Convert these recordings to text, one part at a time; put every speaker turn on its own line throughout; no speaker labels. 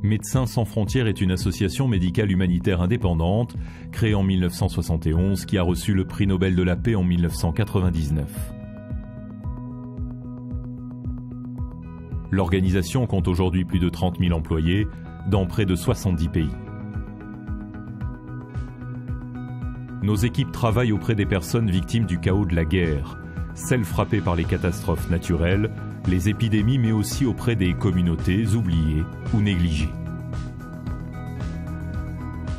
Médecins sans frontières est une association médicale humanitaire indépendante, créée en 1971, qui a reçu le prix Nobel de la paix en 1999. L'organisation compte aujourd'hui plus de 30 000 employés dans près de 70 pays. Nos équipes travaillent auprès des personnes victimes du chaos de la guerre, celles frappées par les catastrophes naturelles, les épidémies, mais aussi auprès des communautés oubliées ou négligées.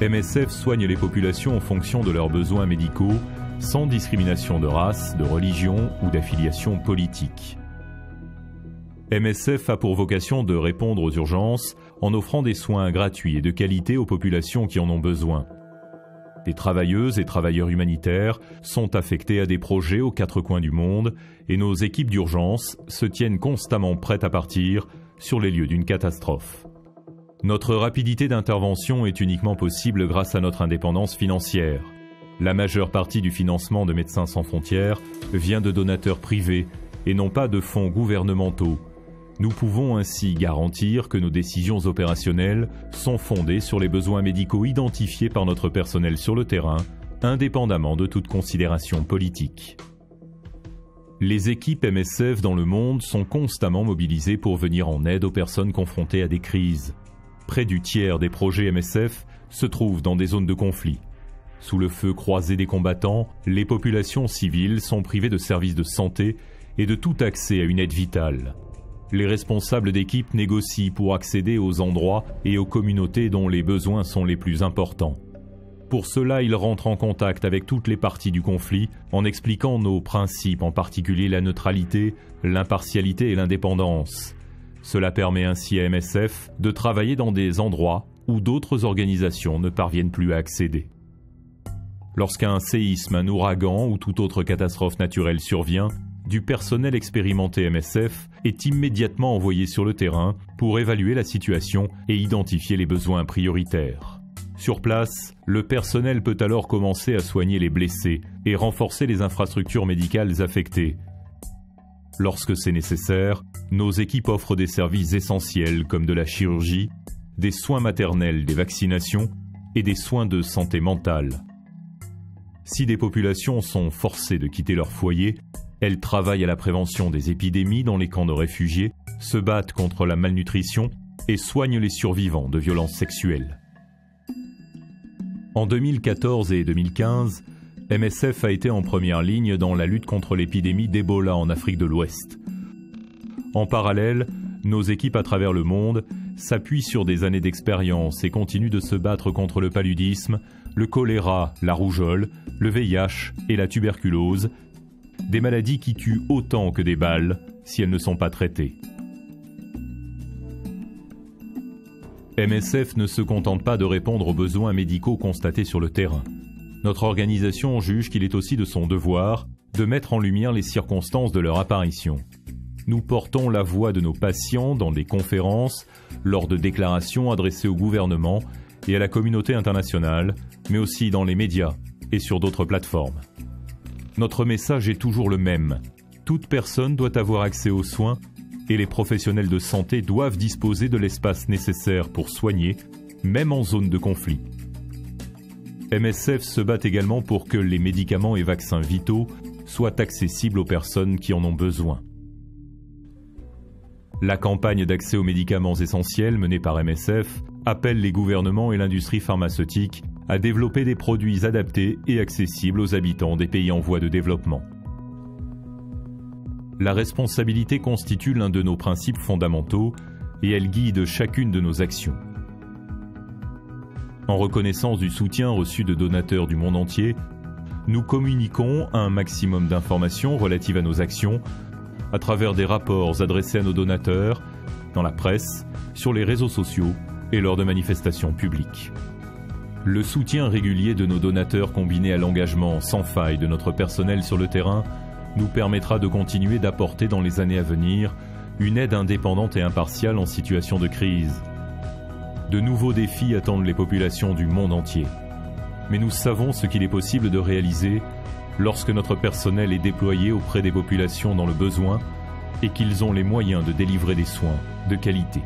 MSF soigne les populations en fonction de leurs besoins médicaux, sans discrimination de race, de religion ou d'affiliation politique. MSF a pour vocation de répondre aux urgences en offrant des soins gratuits et de qualité aux populations qui en ont besoin. Des travailleuses et travailleurs humanitaires sont affectés à des projets aux quatre coins du monde et nos équipes d'urgence se tiennent constamment prêtes à partir sur les lieux d'une catastrophe. Notre rapidité d'intervention est uniquement possible grâce à notre indépendance financière. La majeure partie du financement de Médecins sans frontières vient de donateurs privés et non pas de fonds gouvernementaux. Nous pouvons ainsi garantir que nos décisions opérationnelles sont fondées sur les besoins médicaux identifiés par notre personnel sur le terrain, indépendamment de toute considération politique. Les équipes MSF dans le monde sont constamment mobilisées pour venir en aide aux personnes confrontées à des crises. Près du tiers des projets MSF se trouvent dans des zones de conflit. Sous le feu croisé des combattants, les populations civiles sont privées de services de santé et de tout accès à une aide vitale. Les responsables d'équipe négocient pour accéder aux endroits et aux communautés dont les besoins sont les plus importants. Pour cela, ils rentrent en contact avec toutes les parties du conflit en expliquant nos principes, en particulier la neutralité, l'impartialité et l'indépendance. Cela permet ainsi à MSF de travailler dans des endroits où d'autres organisations ne parviennent plus à accéder. Lorsqu'un séisme, un ouragan ou toute autre catastrophe naturelle survient, du personnel expérimenté MSF est immédiatement envoyé sur le terrain pour évaluer la situation et identifier les besoins prioritaires. Sur place, le personnel peut alors commencer à soigner les blessés et renforcer les infrastructures médicales affectées. Lorsque c'est nécessaire, nos équipes offrent des services essentiels comme de la chirurgie, des soins maternels, des vaccinations et des soins de santé mentale. Si des populations sont forcées de quitter leur foyer, elles travaillent à la prévention des épidémies dans les camps de réfugiés, se battent contre la malnutrition et soignent les survivants de violences sexuelles. En 2014 et 2015, MSF a été en première ligne dans la lutte contre l'épidémie d'Ebola en Afrique de l'Ouest. En parallèle, nos équipes à travers le monde s'appuient sur des années d'expérience et continuent de se battre contre le paludisme, le choléra, la rougeole, le VIH et la tuberculose, des maladies qui tuent autant que des balles si elles ne sont pas traitées. MSF ne se contente pas de répondre aux besoins médicaux constatés sur le terrain. Notre organisation juge qu'il est aussi de son devoir de mettre en lumière les circonstances de leur apparition. Nous portons la voix de nos patients dans des conférences, lors de déclarations adressées au gouvernement et à la communauté internationale, mais aussi dans les médias et sur d'autres plateformes. Notre message est toujours le même. Toute personne doit avoir accès aux soins et les professionnels de santé doivent disposer de l'espace nécessaire pour soigner, même en zone de conflit. MSF se bat également pour que les médicaments et vaccins vitaux soient accessibles aux personnes qui en ont besoin. La campagne d'accès aux médicaments essentiels menée par MSF appelle les gouvernements et l'industrie pharmaceutique à développer des produits adaptés et accessibles aux habitants des pays en voie de développement. La responsabilité constitue l'un de nos principes fondamentaux et elle guide chacune de nos actions. En reconnaissance du soutien reçu de donateurs du monde entier, nous communiquons un maximum d'informations relatives à nos actions à travers des rapports adressés à nos donateurs, dans la presse, sur les réseaux sociaux et lors de manifestations publiques. Le soutien régulier de nos donateurs combiné à l'engagement sans faille de notre personnel sur le terrain nous permettra de continuer d'apporter dans les années à venir une aide indépendante et impartiale en situation de crise. De nouveaux défis attendent les populations du monde entier. Mais nous savons ce qu'il est possible de réaliser lorsque notre personnel est déployé auprès des populations dans le besoin et qu'ils ont les moyens de délivrer des soins de qualité.